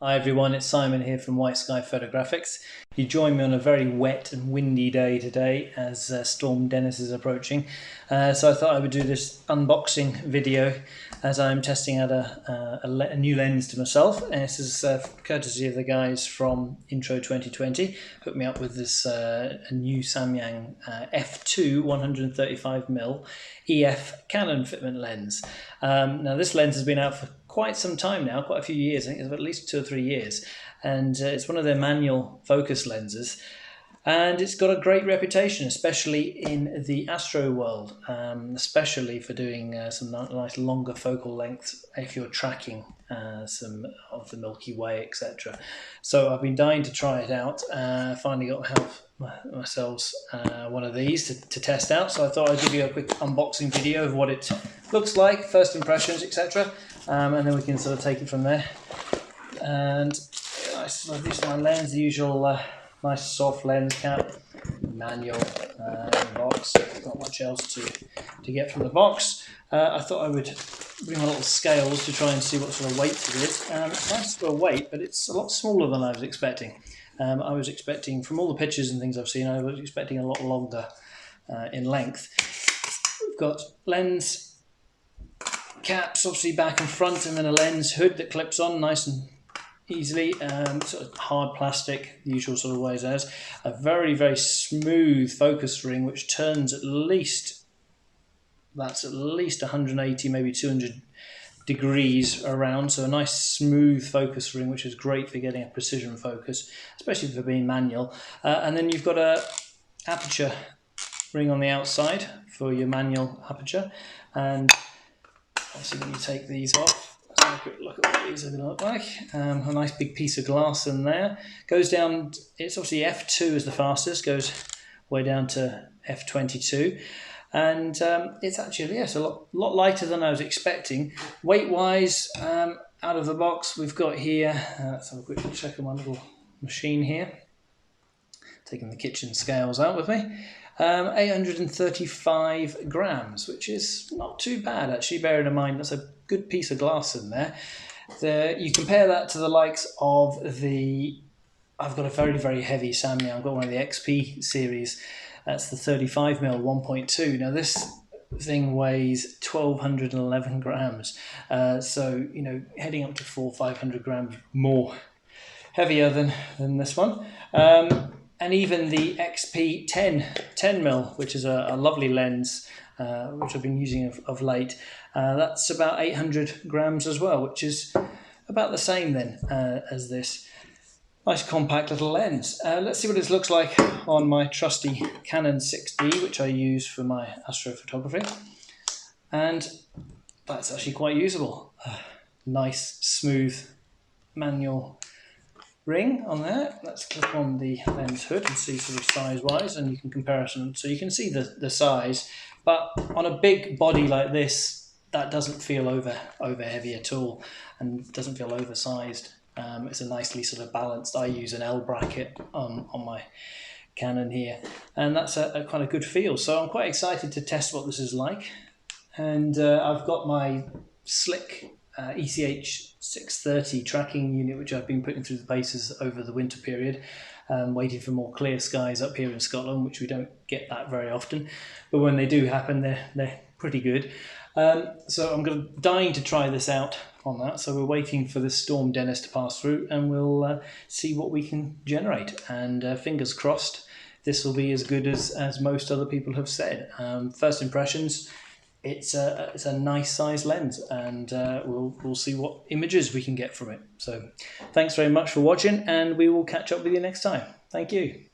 Hi everyone, it's Simon here from White Sky Photographics. You join me on a very wet and windy day today as Storm Dennis is approaching. So I thought I would do this unboxing video as I'm testing out a new lens to myself. And this is courtesy of the guys from Intro 2020. Hooked me up with this a new Samyang f2 135mm EF Canon fitment lens. Now this lens has been out for quite some time now, quite a few years. I think it's at least 2 or 3 years, and it's one of their manual focus lenses, and it's got a great reputation, especially in the astro world, especially for doing some nice longer focal lengths if you're tracking some of the Milky Way, etc. So I've been dying to try it out. Finally got help myself one of these to test out, so I thought I'd give you a quick unboxing video of what it looks like, first impressions, etc. And then we can sort of take it from there. And this is my lens, the usual nice soft lens cap, manual in the box. Not much else to get from the box. I thought I would bring my little scales to try and see what sort of weight it is. It's nice for a weight, but it's a lot smaller than I was expecting. I was expecting, from all the pictures and things I've seen, I was expecting a lot longer in length. We've got lens caps obviously back and front, and then a lens hood that clips on nice and easily, sort of hard plastic, the usual sort of ways as. A very, very smooth focus ring which turns at least 180, maybe 200 degrees around, so a nice smooth focus ring which is great for getting a precision focus, especially for being manual. And then you've got a aperture ring on the outside for your manual aperture, and obviously when you take these off, let's have a quick look at what these are going to look like. A nice big piece of glass in there. Goes down, it's obviously F2 is the fastest, goes way down to F22. And it's actually, yes, a lot lighter than I was expecting. Weight-wise, out of the box, we've got here, let's have a quick check on my little machine here. Taking the kitchen scales out with me. 835 grams, which is not too bad actually, bearing in mind that's a good piece of glass in there. You compare that to the likes of I've got a very, very heavy Samyang. I've got one of the XP series. That's the 35mm 1.2. Now this thing weighs 1211 grams. So, you know, heading up to 400-500 grams more heavier than this one. And even the XP 10mm, which is a lovely lens, which I've been using of late, that's about 800 grams as well, which is about the same then as this. Nice compact little lens. Let's see what it looks like on my trusty Canon 6D, which I use for my astrophotography. And that's actually quite usable. Nice, smooth manual ring on there. Let's click on the lens hood and see sort of size-wise, and you can comparison. So you can see the size, but on a big body like this, that doesn't feel over heavy at all, and doesn't feel oversized. It's a nicely sort of balanced. I use an L bracket on my Canon here, and that's a kind of good feel. So I'm quite excited to test what this is like. And I've got my slick ECH 630 tracking unit, which I've been putting through the paces over the winter period, waiting for more clear skies up here in Scotland, which we don't get that very often, but when they do happen, they're pretty good. So I'm dying to try this out on that. So we're waiting for this Storm Dennis to pass through, and we'll see what we can generate. And fingers crossed, this will be as good as most other people have said. First impressions. It's a nice size lens, and we'll see what images we can get from it. So thanks very much for watching, and we will catch up with you next time. Thank you.